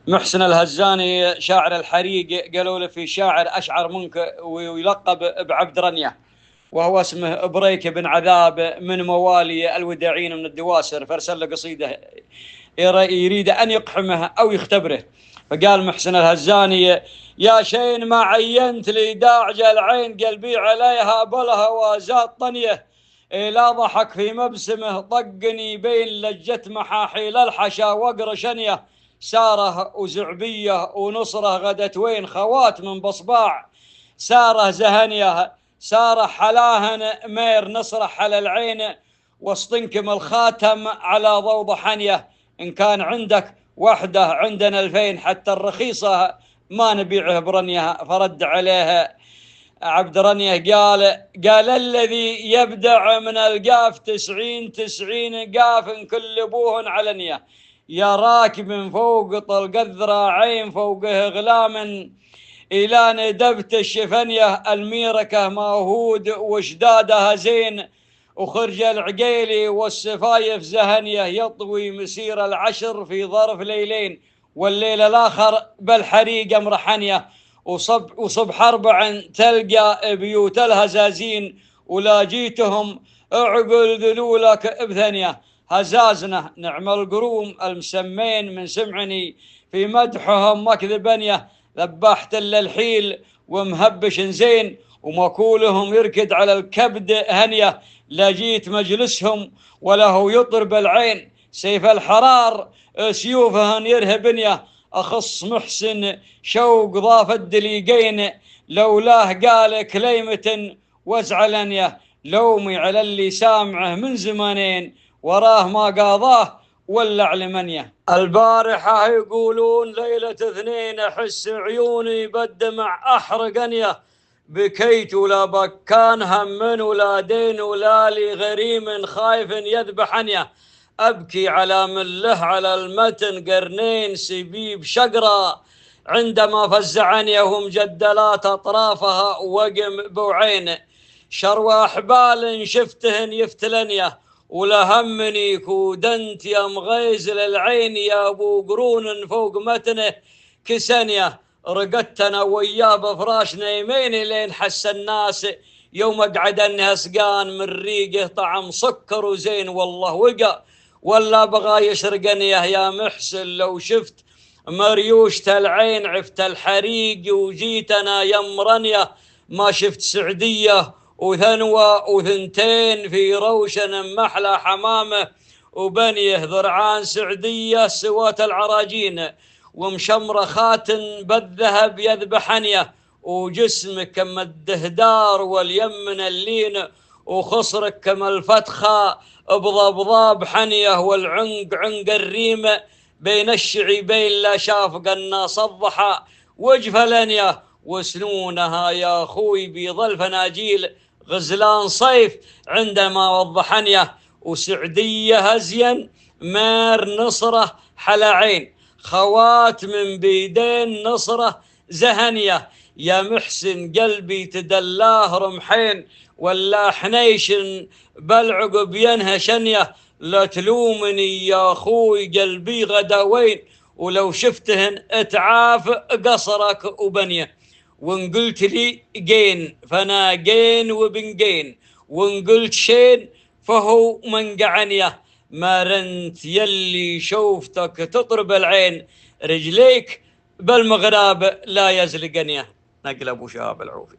محسن الهزاني شاعر الحريق قالوا له في شاعر أشعر منك ويلقب بعبد رنية، وهو اسمه بريك بن عذاب من موالي الوداعين من الدواسر، فارسل له قصيدة يريد أن يقحمه أو يختبره. فقال محسن الهزاني: يا شين ما عينت لي داعج العين قلبي عليها بلها وزاد طنيه، لا ضحك في مبسمه طقني بين لجت محاحيل الحشا وقر شنيه، ساره وزعبيه ونصره غدت وين خوات من بصباع، ساره زهنيه ساره حلاهن مير نصرح على العين، وسطنكم الخاتم على ضوض حنيه، إن كان عندك وحدة عندنا 2000 حتى الرخيصة ما نبيعه برنية. فرد عليها عبد رنية قال الذي يبدع من القاف 90 قاف كل ابوهن علنية، يا راكب من فوق طلق الذراعين فوقه غلام إلى ندبت الشفنية، الميركة ماهود وشدادها زين، وخرج العقيلي والسفايف زهنية، يطوي مسير العشر في ظرف ليلين، والليل الآخر بالحريق مرحنية، وصبح أربع تلقى بيوت الهزازين، ولا جيتهم اعقل ذلولك بثنية، هزازنا نعم القروم المسمين من سمعني في مدحهم مكذبنية، ذبحت للحيل ومهبش زين، ومكولهم يركد على الكبد هنية، لا جيت مجلسهم وله يطرب العين، سيف الحرار سيوفهن يرهبنية، أخص محسن شوق ضاف الدليقين، لولاه قال كليمة وازعلنيه، لومي على اللي سامعه من زمانين وراه ما قاضاه ولا علمنيه. البارحة يقولون ليلة اثنين أحس عيوني بالدمع أحرقنيه، بكيت ولا بكان هم ولا دين ولا لي غريم خايف يذبحني، أبكي على مله على المتن قرنين سبيب شقرة، عندما فزعني ومجدلات أطرافها وقم بوعين، شروى أحبال شفتهن يفتلنيه، ولهمني كودنت يا مغيزل العين يا ابو قرون فوق متنه كسنيه، رقدت انا وياه بفراش نايمين لين حس الناس يوم اقعد انها سقان من ريقه طعم سكر وزين، والله وقع ولا بغى يشرقني يا محسن، لو شفت مريوشة العين عفت الحريق وجيت انا يمرنيه، ما شفت سعديه وثنوة وثنتين في روشن محلى حمامه، وبنيه ذرعان سعدية سوات العراجين، ومشمرة خاتن بالذهب يذبحنيه، وجسمك كما الدهدار واليمن اللين، وخصرك كما الفتخة بضبضاب حنيه، والعنق عنق الريمة بين الشعيبين لا شاف قناص الضحى وجفلنيه، وسنونها يا أخوي بيض فناجيل غزلان صيف عندما وضحنيه، وسعدية هزين مير نصره حلعين، خوات من بيدين نصره زهنية، يا محسن قلبي تدلاه رمحين ولا حنيش بالعقب ينهى شنيه، لا تلومني يا أخوي قلبي غدا وين، ولو شفتهن اتعاف قصرك وبنيه، وان قلت لي جين فانا جين وبنجين، وان قلت شين فهو منقعنيه، ما رنت يلي شوفتك تطرب العين، رجليك بالمغراب لا يزلقنيه. نقل ابو شهاب العوفي.